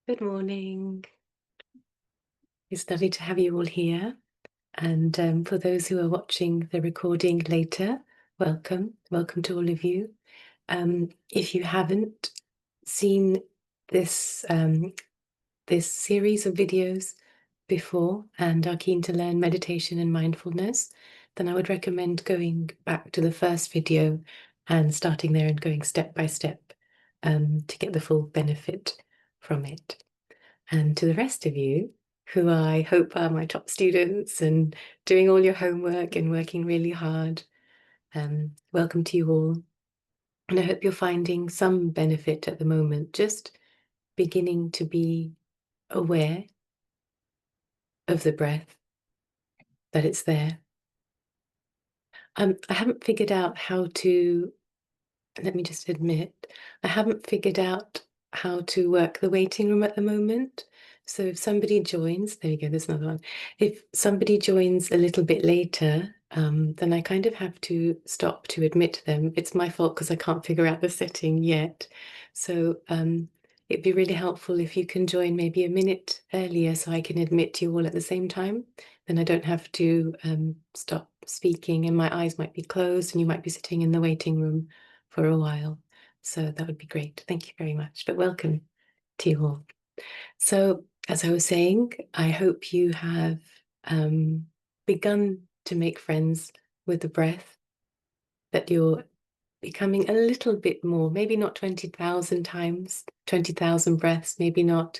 Good morning. It's lovely to have you all here. And for those who are watching the recording later, welcome. Welcome to all of you. If you haven't seen this, this series of videos before and are keen to learn meditation and mindfulness, then I would recommend going back to the first video and starting there and going step by step to get the full benefit from it. And to the rest of you, who I hope are my top students and doing all your homework and working really hard, welcome to you all. And I hope you're finding some benefit at the moment, just beginning to be aware of the breath, that it's there. I haven't figured out how to, let me just admit, I haven't figured out how to work the waiting room at the moment. So if somebody joins, there we go, there's another one. If somebody joins a little bit later, then I kind of have to stop to admit them. It's my fault because I can't figure out the setting yet. So it'd be really helpful if you can join maybe a minute earlier so I can admit you all at the same time. Then I don't have to stop speaking and my eyes might be closed and you might be sitting in the waiting room for a while. So that would be great. Thank you very much. But welcome to you all. So as I was saying, I hope you have begun to make friends with the breath, that you're becoming a little bit more, maybe not 20,000 times, 20,000 breaths, maybe not,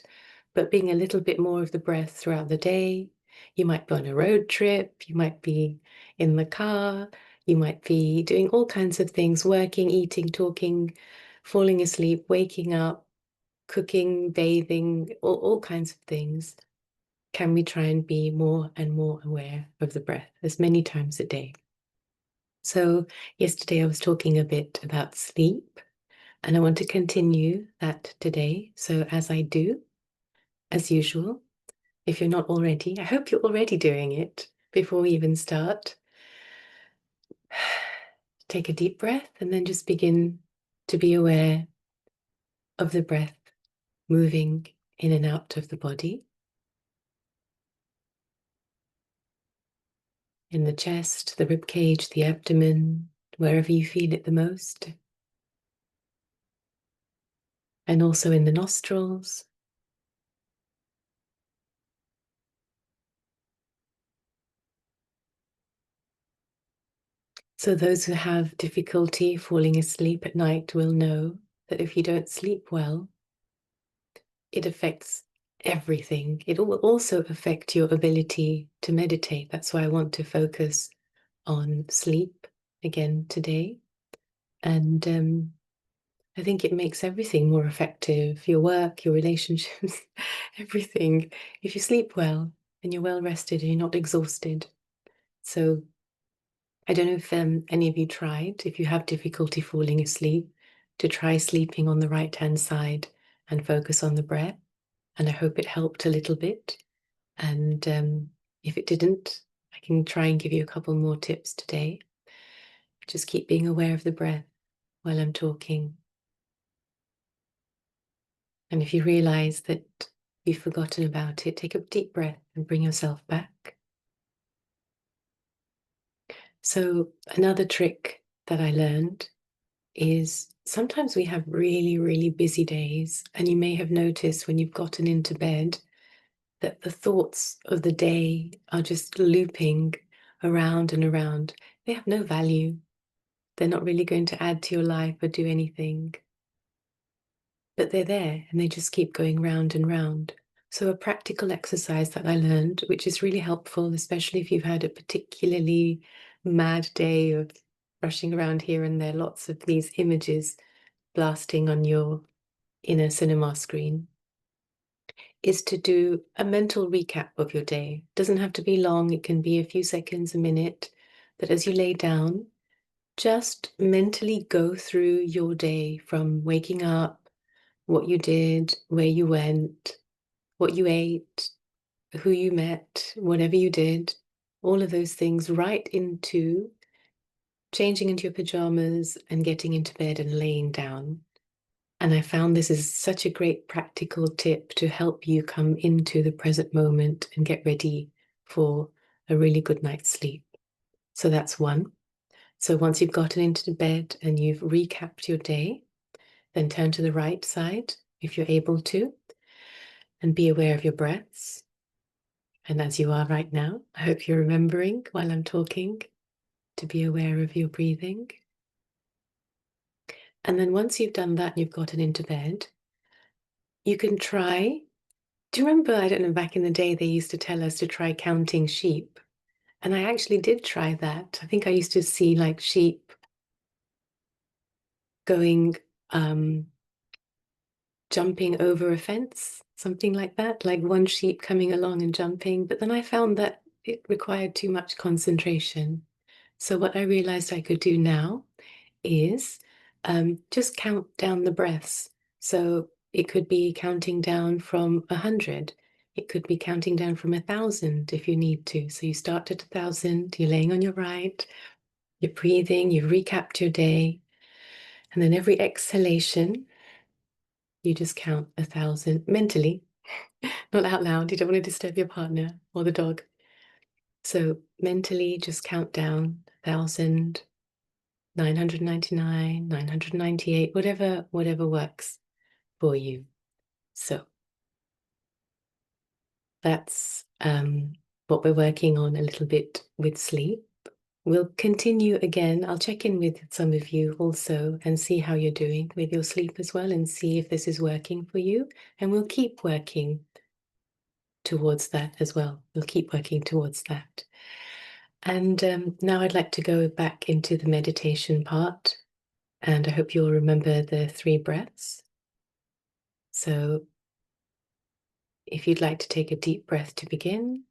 but being a little bit more of the breath throughout the day. You might be on a road trip, you might be in the car, you might be doing all kinds of things, working, eating, talking, falling asleep, waking up, cooking, bathing, all kinds of things. Can we try and be more and more aware of the breath as many times a day? So yesterday I was talking a bit about sleep, and I want to continue that today. So as I do, as usual, if you're not already, I hope you're already doing it before we even start. Take a deep breath and then just begin to be aware of the breath moving in and out of the body. In the chest, the rib cage, the abdomen, wherever you feel it the most. And also in the nostrils. So those who have difficulty falling asleep at night will know that if you don't sleep well, it affects everything. It will also affect your ability to meditate. That's why I want to focus on sleep again today. And I think it makes everything more effective, your work, your relationships, everything. If you sleep well and you're well rested and you're not exhausted. So I don't know if any of you tried, if you have difficulty falling asleep, to try sleeping on the right-hand side and focus on the breath. And I hope it helped a little bit. And if it didn't, I can try and give you a couple more tips today. Just keep being aware of the breath while I'm talking. And if you realize that you've forgotten about it, take a deep breath and bring yourself back. So another trick that I learned is sometimes we have really, really busy days, and you may have noticed when you've gotten into bed that the thoughts of the day are just looping around and around. They have no value. They're not really going to add to your life or do anything. But they're there and they just keep going round and round. So a practical exercise that I learned, which is really helpful, especially if you've had a particularly mad day of rushing around here and there, lots of these images blasting on your inner cinema screen, is to do a mental recap of your day. It doesn't have to be long, it can be a few seconds, a minute, but as you lay down, just mentally go through your day from waking up, what you did, where you went, what you ate, who you met, whatever you did, all of those things, right into changing into your pajamas and getting into bed and laying down. And I found this is such a great practical tip to help you come into the present moment and get ready for a really good night's sleep. So that's one. So once you've gotten into bed and you've recapped your day, then turn to the right side if you're able to, and be aware of your breaths. And as you are right now, I hope you're remembering while I'm talking to be aware of your breathing. And then once you've done that and you've gotten into bed, you can try. Do you remember, I don't know, back in the day, they used to tell us to try counting sheep. And I actually did try that. I think I used to see like sheep going, jumping over a fence, something like that, like one sheep coming along and jumping. But then I found that it required too much concentration. So what I realized I could do now is just count down the breaths. So it could be counting down from 100. It could be counting down from 1,000 if you need to. So you start at 1,000, you're laying on your right, you're breathing, you've recapped your day. And then every exhalation, you just count 1,000 mentally, not out loud. You don't want to disturb your partner or the dog. So mentally, just count down 1,000, 999, 998, whatever works for you. So that's what we're working on a little bit with sleep. We'll continue again. I'll check in with some of you also and see how you're doing with your sleep as well and see if this is working for you. And we'll keep working towards that as well. We'll keep working towards that. And now I'd like to go back into the meditation part. And I hope you'll remember the 3 breaths. So if you'd like to take a deep breath to begin,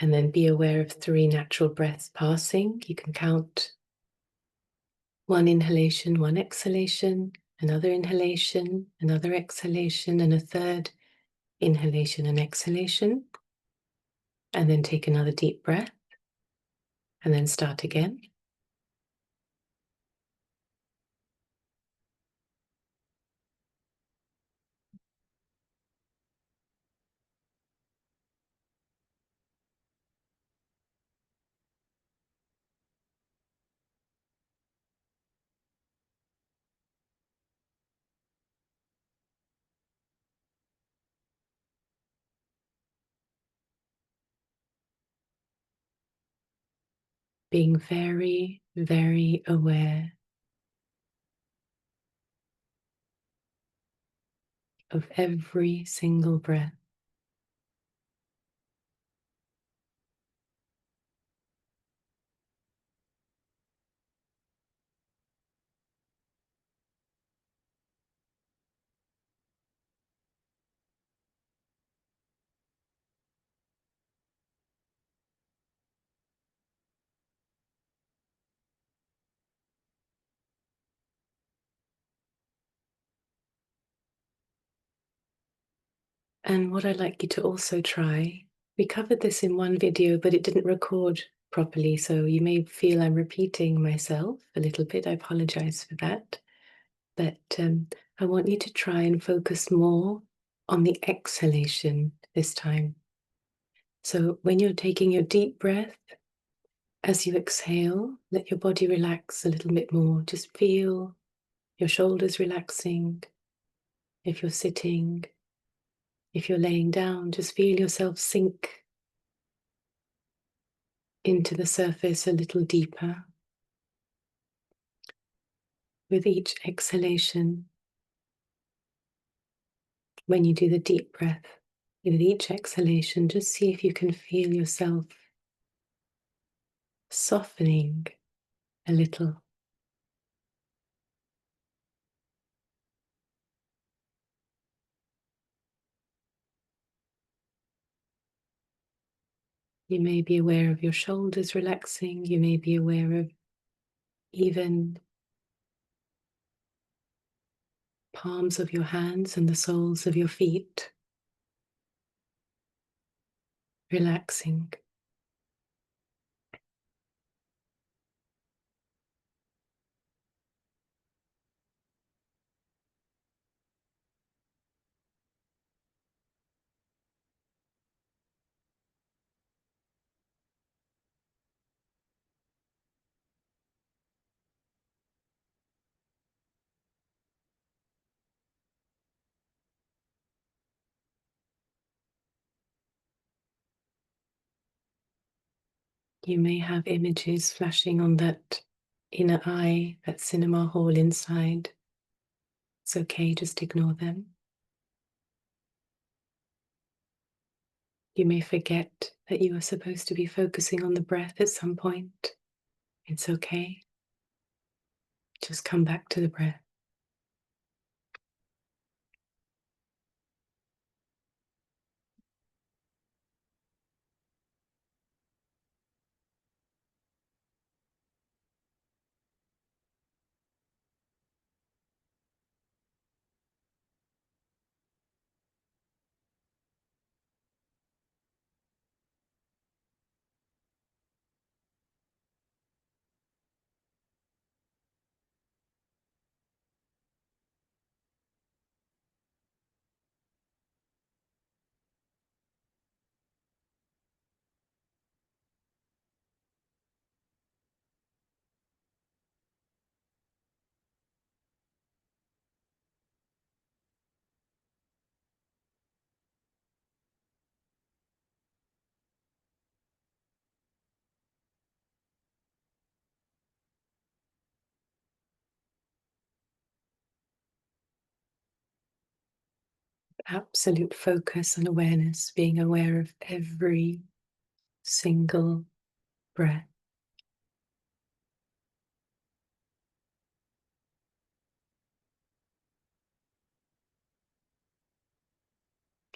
and then be aware of 3 natural breaths passing. You can count 1 inhalation, 1 exhalation, another inhalation, another exhalation, and a third inhalation and exhalation. And then take another deep breath, and then start again. Being very, very aware of every single breath. And what I'd like you to also try, we covered this in one video, but it didn't record properly, so you may feel I'm repeating myself a little bit. I apologize for that. But I want you to try and focus more on the exhalation this time. So when you're taking your deep breath, as you exhale, let your body relax a little bit more. Just feel your shoulders relaxing. If you're sitting, if you're laying down, just feel yourself sink into the surface a little deeper. With each exhalation, when you do the deep breath, with each exhalation, just see if you can feel yourself softening a little. You may be aware of your shoulders relaxing. You may be aware of even palms of your hands and the soles of your feet relaxing. You may have images flashing on that inner eye, that cinema hall inside. It's okay, just ignore them. You may forget that you are supposed to be focusing on the breath at some point. It's okay. Just come back to the breath. Absolute focus and awareness, being aware of every single breath.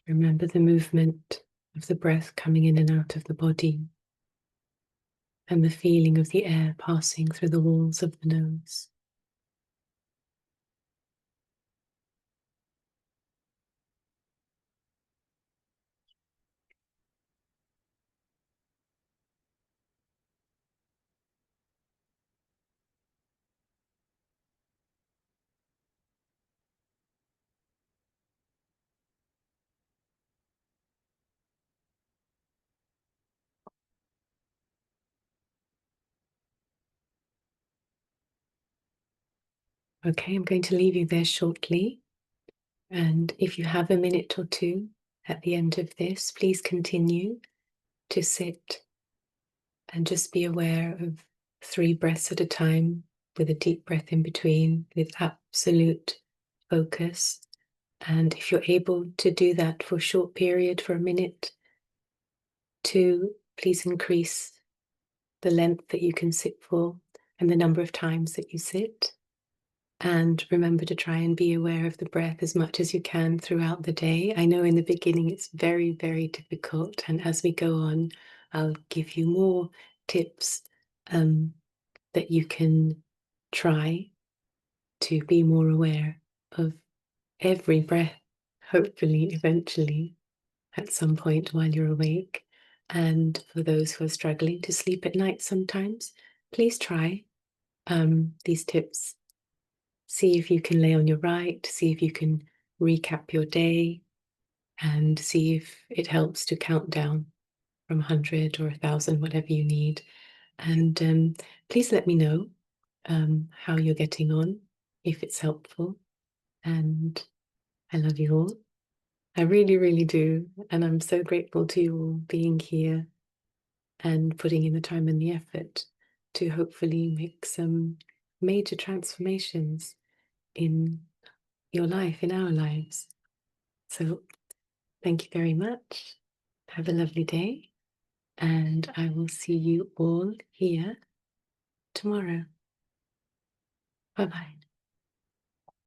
Remember the movement of the breath coming in and out of the body, and the feeling of the air passing through the walls of the nose. Okay, I'm going to leave you there shortly. And if you have a minute or two at the end of this, please continue to sit and just be aware of 3 breaths at a time, with a deep breath in between, with absolute focus. And if you're able to do that for a short period, for a minute, 2, please increase the length that you can sit for and the number of times that you sit. And remember to try and be aware of the breath as much as you can throughout the day. I know in the beginning it's very, very difficult. And as we go on, I'll give you more tips that you can try to be more aware of every breath, hopefully, eventually, at some point while you're awake. And for those who are struggling to sleep at night sometimes, please try these tips. See if you can lay on your right, see if you can recap your day, and see if it helps to count down from 100 or 1,000, whatever you need. And please let me know how you're getting on, if it's helpful. And I love you all. I really, really do. And I'm so grateful to you all being here and putting in the time and the effort to hopefully make some major transformations in your life, in our lives. So thank you very much. Have a lovely day. And I will see you all here tomorrow. Bye-bye.